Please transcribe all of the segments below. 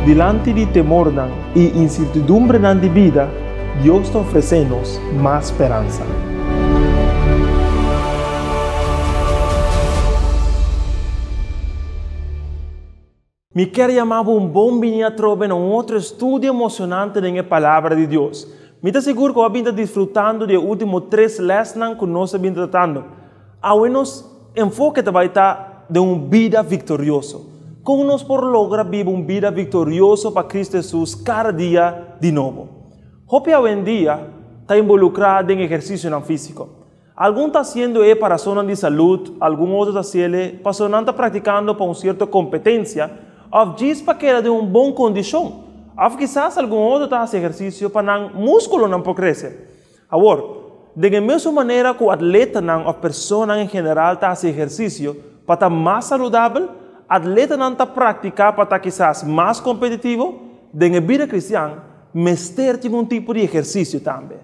delante de temor y incertidumbre de vida, Dios te ofrece-nos más esperanza. Me quero chamar um bom dia a um outro estudo emocionante da palavra de Deus. Me está seguro que você está desfrutando dos últimos 3 lessons que nós estamos tratando. Agora, nos enfoque vai estar de uma vida vitoriosa. Como nós por lograr viver uma vida vitoriosa para Cristo Jesus cada dia de novo. Hoje em dia está involucrado em exercício físico. Alguns estão fazendo para razões de saúde, alguns outros estão fazendo para estar praticando para uma certa competência. Ou diz para que era de uma boa condição. Ou quizás algum outro está fazendo exercício para que o músculo não crescer. Agora, da mesma maneira que o atleta ou a pessoa em geral está fazendo exercício para estar mais saudável, o atleta não está praticando para estar quizás mais competitivo, da vida cristã, mas ter um tipo de exercício também.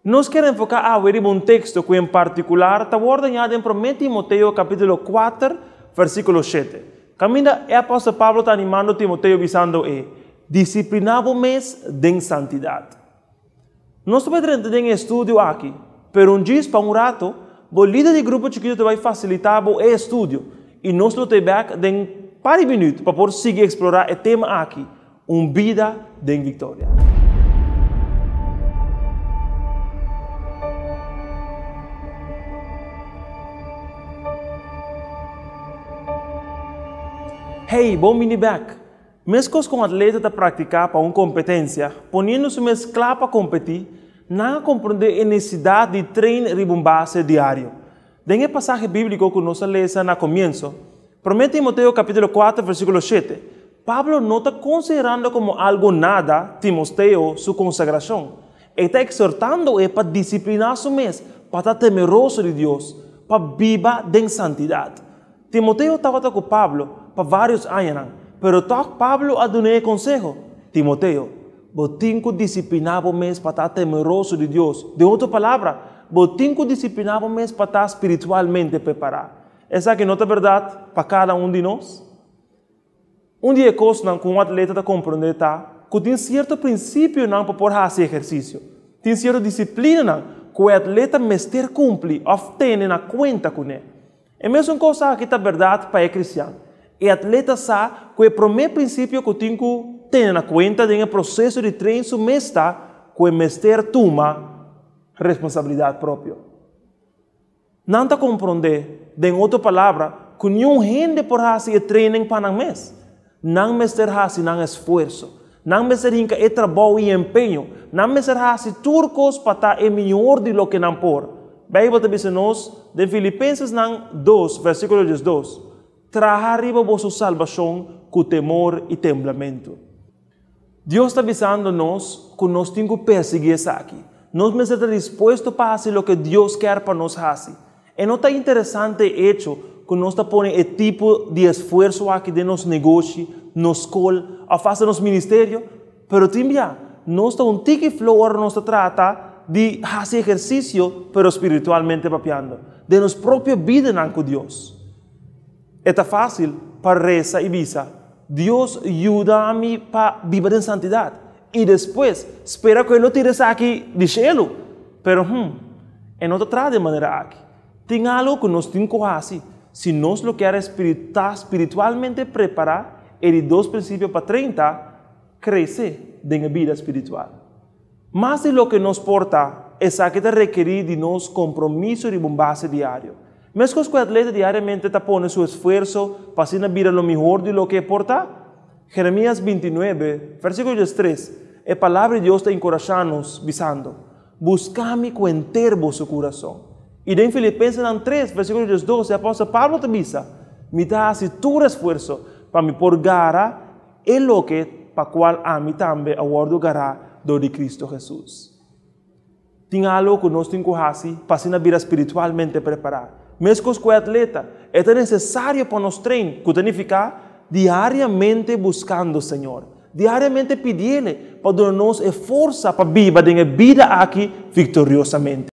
Nós queremos enfocar em um texto que em particular está ordenado em 1 Timoteo capítulo 4, versículo 7. Caminda o apóstolo Pablo está animando Timoteo dizendo disciplinavo-mes em santidade. Nós estamos entrando em estudo aqui, pero um dia para um rato, o líder de grupo chiquito vai facilitar o estudo e nós vamos ter back em par de minutos para poder seguir explorar o tema aqui, uma vida de vitória. Hey, bom mini back. Mesmo com o atleta está praticar para uma competência, ponendo-se mesclar para competir, não compreender a necessidade de treino e base diário. Dengue passagem bíblico que nós lemos no começo, 1 Timoteo capítulo 4, versículo 7, Pablo não está considerando como algo nada Timoteo sua consagração. Ele está exortando para disciplinar seu mês, para estar temeroso de Deus, para viver em santidade. Timoteo estava com Pablo para vários anos, pero Pablo a deu consejo. Timoteo, você tem que disciplinar o mês para estar temeroso de Deus. De outra palavra, você tem que disciplinar o mês para estar espiritualmente preparado. Essa aqui não é verdade para cada de nós? Dia coisa que um atleta está compreendendo que tem certo princípio para poder fazer exercício. Tem certa disciplina que o atleta mestre cumpre ou tem na conta com ele. É a mesma coisa que está verdade para o cristão. O atleta sabe que o primeiro princípio que tem que ter na conta do processo de treino está que o mestre toma responsabilidade própria. Não está compreender, em outra palavra, que nenhum gente por fazer treino para o mês. Não mestre faz não esforço. Não mestre é trabalho e empenho. Não mestre faz turcos para estar melhor do que não por. Bíblia te diz nos, de Filipenses 2, versículo 12, traga arriba vossa salvação com temor e temblamento. Deus está avisando-nos que nós temos que perseguir isso aqui. Nós estamos dispostos para fazer o que Deus quer para nós fazer. E não está interessante o hecho que nós estamos pondo o tipo de esforço aqui de nos negócios, nos escola, ou fazer nos ministérios, mas também nós estamos um tique flor, nós trata de fazer exercício, pero espiritualmente papiando, de nossa própria vida com Deus. É fácil para rezar e visa. Deus ajuda a mim para viver em santidade. E depois, espera que eu não tire isso aqui de céu. Pero, é não trata de maneira aqui. Tem algo que nós temos que fazer. Se nós lo queremos espiritualmente preparar, é de 2 princípios para 30, crescer na vida espiritual. Mas de lo que nos porta, essa que requerir de nós compromisso de base diário. Mesmo que o atleta diariamente está pondo seu esforço para ser na vida lo melhor de lo que porta, Jeremias 29, versículo 3, a palavra de Deus está encorajando-nos, dizendo, busca-me com inteiro vosso coração. E em Filipenses 3, versículo 12, o apóstolo Pablo te diz, me dá tu esforço para me por gara e lo que para qual a mim também aguardo gara de Cristo Jesus. Tem algo que nós temos que fazer para ser na vida espiritualmente preparado. Mesmo que o atleta, é necessário para nós treinar, que significa diariamente buscando o Senhor. Diariamente pedir-lhe para dar-nos força para viver a vida aqui vitoriosamente.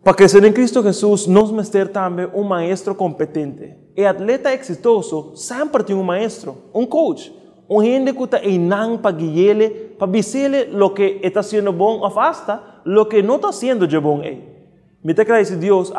Para crecer en Cristo Jesús, nos meter también un maestro competente. El atleta exitoso siempre tiene un maestro, un coach. Un gente que está enang para guiarle, para decirle lo que está haciendo bon o hasta lo que no está haciendo de bon. Me te agradece Dios,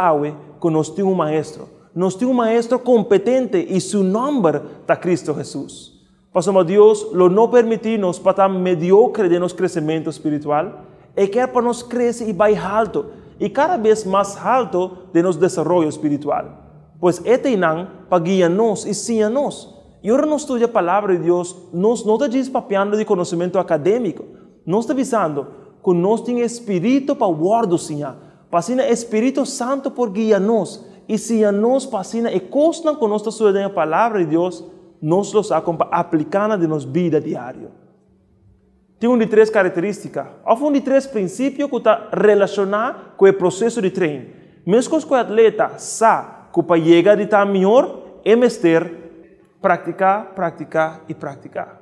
que nos tiene un maestro. Nos tiene un maestro competente y su nombre está Cristo Jesús. Pasamos a Dios, lo no permitirnos para estar mediocre de nuestro crecimiento espiritual. Él quiere para nos crecer y vaya alto. Y cada vez más alto de nuestro desarrollo espiritual. Pues este enang para guiarnos y guiarnos. Y ahora nos estudia la palabra de Dios, no está despapeando de conocimiento académico, nos está avisando que nos tiene espíritu para guardar, Señor, para ser Espíritu Santo por guiarnos, y si nos pasina y costan con nuestra estudia la palabra de Dios, nos los aplicando de nuestra vida diaria. Tiene una de 3 características, o un de 3 principios que está relacionado con el proceso de treino. Mesmo que el atleta sabe que para llegar a estar mejor, es menester praticar, praticar y praticar.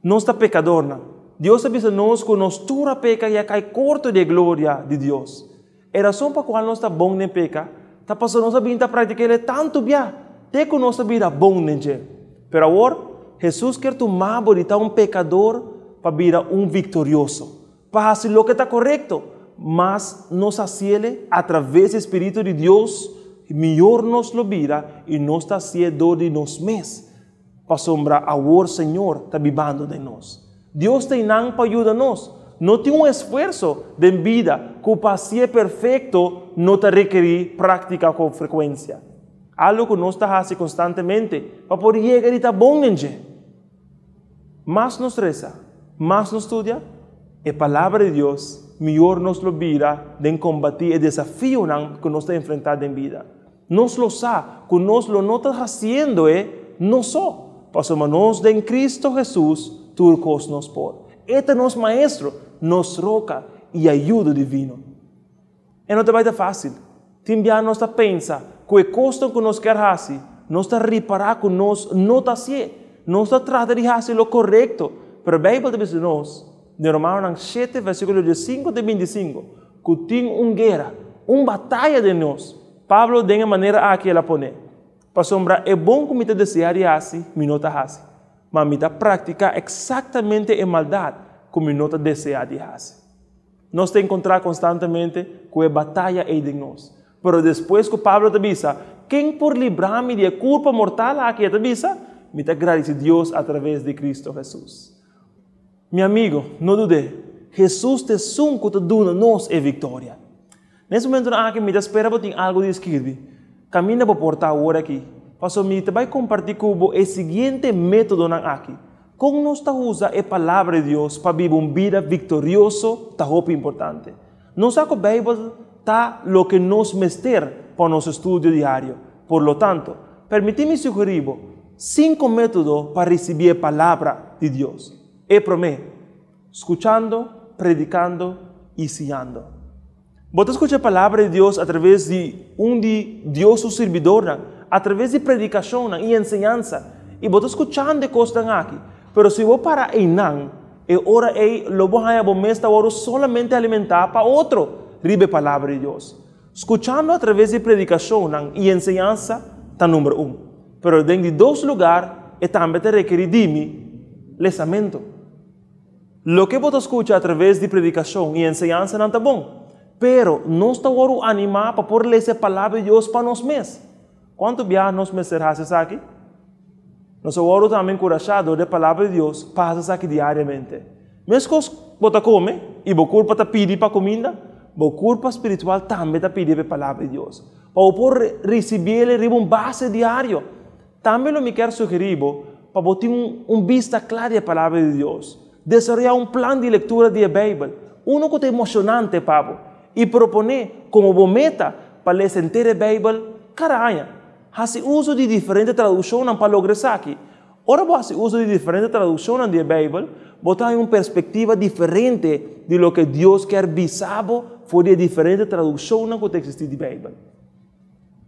No está pecador, ¿no? Dios avisa-nos que nuestra peca ya cae corto de gloria de Dios. La razón por la cual no está bon en peca, está pasando nuestra vida a practicar tanto bien, de que nuestra vida bon en je. Pero ahora, Jesús quiere tomar de un pecador para vida un victorioso, para hacer lo que está correcto, mas nos hace a través del Espíritu de Dios, mejor nos lo vida y nos está haciendo de nos mes. Para sombra ahora, Señor, está viviendo de nos. Dios te para ayudarnos. No tiene un esfuerzo de vida que para ser perfecto no te requiere práctica con frecuencia. Algo que nos está haciendo constantemente para poder llegar y estar bon en je. Más nos reza, más nos estudia, la palabra de Dios, mejor nos lo vida de combatir el desafío que nos está enfrentando en vida. Nos lo sabe, que nos lo no está haciendo, no so. Pasamos de en Cristo Jesús, turcos nos por. Este nos maestro, nos roca y ayuda divino. E não te vai dar fácil. Timbia nos está pensa que o custo que nos quer hacer, nos está reparar que nos não está haciendo, nos está tratando de hacer lo correcto. Pero a Bíblia diz nos, de Romanos 7, versículo 5 de 25, que tem guerra, batalha de nós. Pablo de maneira aqui ela põe. Para sombra, é bom que me te desejar de assim, me não está assim. Mas me te praticar exatamente a maldade que me não te desejar de assim. Nós te encontrar constantemente com a batalha de nós. Pero depois que Pablo te diz, quem por livrar-me de culpa mortal aqui te diz, me te agradece a Deus através de Cristo Jesus. Meu amigo, não dude, Jesus te sunco te dona nos a vitória. Nesse momento aqui me espera para ter algo de escrever. Camina para portar agora aqui. Passo me te vai compartilhar com o seguinte método aqui. Como nós usa a palavra de Deus para viver uma vida vitorioso, tá roupa importante. Não sabe que a Bíblia tá lo que nos mester para nosso estudo diário. Por lo tanto, permite-me sugerir 5 métodos para receber a palavra de Deus. E prometo, escuchando, predicando e ensinando. Você escuta a palavra de Deus através de Deus su servidor, através de predicação e ensinança. E você escuchando coisas aqui. Pero se você para em não, e ora lo bohaya bo mesta oro solamente alimentar para outro, ribe a palavra de Deus. Escuchando através de predicação e ensinança, está número 1. Pero dentro de 2 lugares, também te requer de mim, lesamento. Lo que você escuta através de predicação e ensinança não está bom. Pero não está oro animar para por ler a palavra de Deus para nós mesmos. Quanto bem nós mesmos aqui? Nós oro também encorajado da palavra de Deus para aqui diariamente. Mesmo que você come e você culpa te pedir para comida, você culpa espiritual também te pedir para a palavra de Deus. Para por receber um base diário. Também me quero sugerir para você ter vista clara da palavra de Deus. Desarrollar plan de lectura da Bíblia. Uno que é emocionante, Pablo. E proponer como meta para ler inteira a Bíblia cada ano. Hace uso de diferentes traduções para lograr isso aqui. Ora, você uso de diferentes traduções da Bíblia, você tem uma perspectiva diferente de lo que Deus quer visar por de diferentes traduções que existem da Bíblia.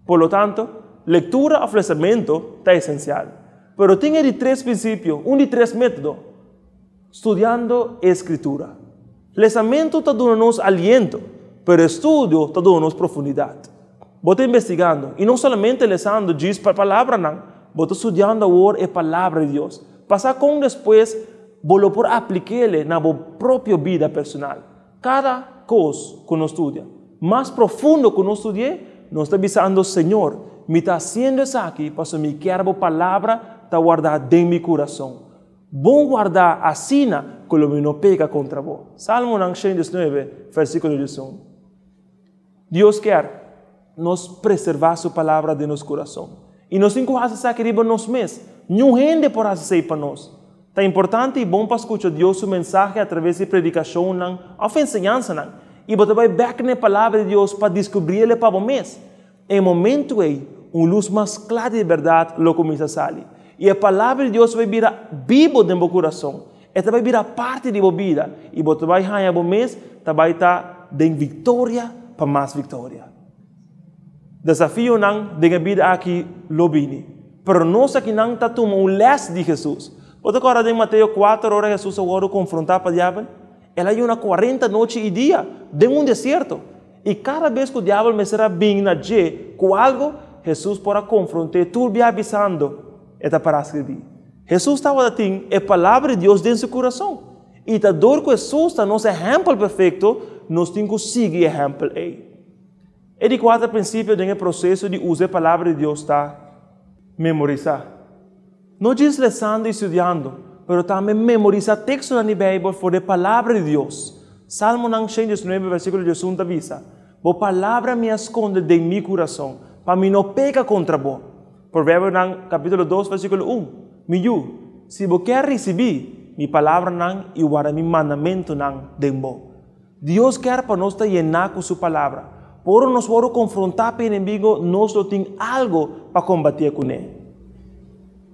Por lo tanto, leitura e aflechamento é essencial. Pero tem de 3 princípios, de 3 métodos. Estudando a Escritura. Lesamento está dando-nos aliento. pero estudio te da profundidad. Vos estás investigando, y no solamente leyendo diz para palavra, não. Vos estás estudiando ahora a palavra de Deus. Passa com depois, vos lo por aplicar na vossa própria vida personal. Cada coisa que nós estudia, mais profundo que nós estudiamos, nós está avisando, Senhor, me está fazendo isso aqui, para me quero a palavra está guardada dentro do meu coração. Bom guardar a sina, que o não peca contra vos. Salmo 119, versículo 11. Deus quer nos preservar sua palavra de nosso coração. E nós temos que fazer isso para nós mesmos. Nenhum gente pode fazer para nós. É importante e bom para escutar Deus sua mensagem através de predicação ou ensinança. E você vai back na palavra de Deus para descobrir ele para você mesmo. Em momento aí, luz mais clara de verdade lo começa a sair. E a palavra de Deus vai virar vivo dentro do coração. Ela vai virar parte de sua vida. E você vai ganhar você mesmo, vai estar de vitória para mais vitória. Desafio não de vida aqui lobini. Pero nós aqui não está tomando les de Jesus. Você agora em Mateus 4 horas Jesus agora confrontar para o diabo. Ela é uma 40 noites e dia dentro de deserto. E cada vez que o diabo me será bem na dia com algo, Jesus para confrontar, tudo avisando, é para escrever. Jesus estava assim, a palavra de Deus dentro do seu coração. E a dor que Jesus está nosso exemplo perfeito, nós temos que seguir o exemplo aí. E de quatro princípios do processo de usar a palavra de Deus está memorizar. Não diz lendo e estudando, mas também memorizar texto na Bíblia por a palavra de Deus. Salmo 119, versículo 11 avisa: "A palavra me esconde de meu coração, para mim não peca contra vós." Provérbios capítulo 2, versículo 1. "Miyu, se você quer receber, minha palavra não e guarda meu mandamento não de vós." Deus quer para nós estar llenar com sua palavra. Por nós vamos confrontar com o inimigo, nós não temos algo para combater com ele.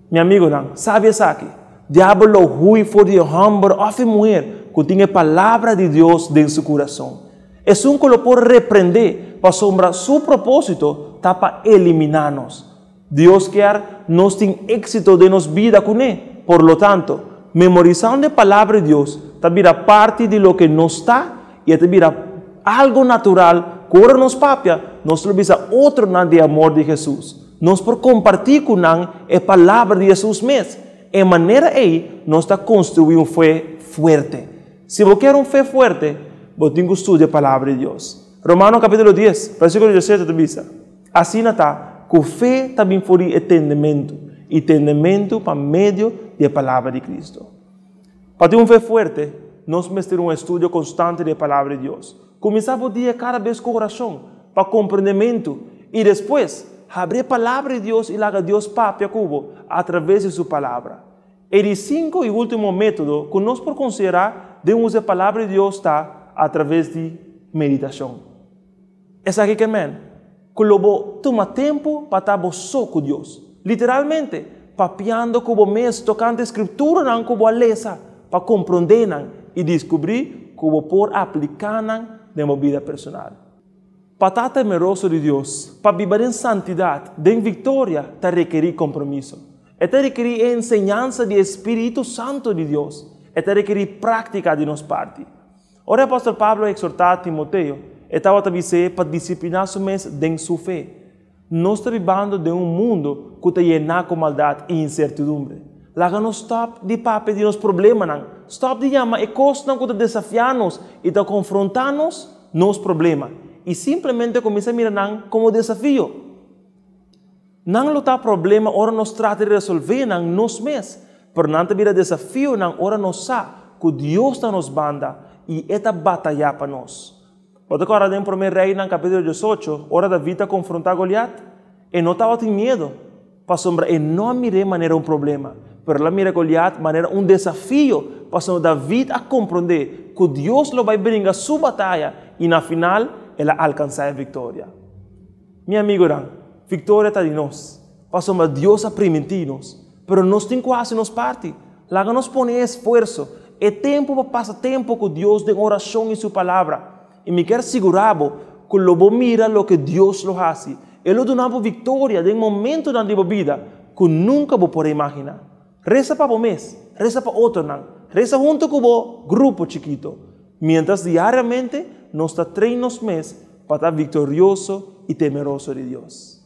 Meu amigo, não, sabe isso aqui? Diabo lo hui for de homem ou mulher que tem a palavra de Deus dentro do seu coração. É um que lo pode repreender para sombrar seu propósito, tá para eliminar-nos. Deus quer nós ter êxito de nossa vida com ele. Por lo tanto, memorizando a palavra de Deus, tá vira parte de lo que nós está e tá vira algo natural. Agora nos papia, nós temos outro de amor de Jesus. Nós por compartilhar com a palavra de Jesus mesmo. De maneira aí, nós está construindo fé forte. Se você quer fé forte, você tem que estudar a palavra de Deus. Romanos capítulo 10, versículo 17 diz: "Assim está, com fé também for entendimento, e entendimento para meio da palavra de Cristo." Para ter fé forte, nós precisamos ter estudo constante da palavra de Deus. Começar o dia cada vez com oração, para compreendimento, e depois abrir a palavra de Deus e lagar Deus papia cubo através de sua palavra. E 5 e último método que nós por considerar devemos usar a palavra de Deus está através de meditação. Essa aqui que é que lobo toma tempo para estar só com Deus. Literalmente, papiando com o mês, tocando a escritura não com a lesa, para compreender e descobrir como por aplicar na vida personal. Para estar temeroso de Deus, para viver em santidade, em vitória, te requerir compromisso. Te requerir enseñanza do Espírito Santo de Deus. Te requerir prática de nossa parte. Ora, o apóstolo Pablo exortou a Timoteo, estava a dizer para disciplinar su mês em sua fé. Nós estamos vivendo em mundo que está lleno com maldade e incertidumbre. Laga no stop de papo de nos problemas, não. Stop de chamar e coisas que te desafiar-nos e te confrontar-nos nos problemas. E simplesmente começa a mirar como desafio. Não lutar problema, ora nós trata de resolver nós mesmos. Por não ter desafio, ora nós sabemos que Deus está nos banda e esta batalha para nós. Pode agora em 1 Rei, capítulo 18, ora Davi está confrontar Goliat. E não estava com medo. Para sombra, e não mirei maneira problema. Pero lá mira Goliat, maneira desafio. Para Davi a compreender que Deus lo vai brincar sua batalha e na final ela alcançar a vitória. Meu amigo, vitória está de nós. Para Deus a permitir-nos. Pero nós temos que fazer nossa parte. Lá nos põe esforço. É tempo para passar tempo com Deus de oração e sua palavra. E me quero segurar que lo mira lo que Deus lo hace. Ele dá uma vitória de momento na sua vida que nunca vou poder imaginar. Reza para o mês, reza para outro, reza junto com o grupo chiquito. Mientras diariamente nos está treinos mes para estar victorioso y temeroso de Dios.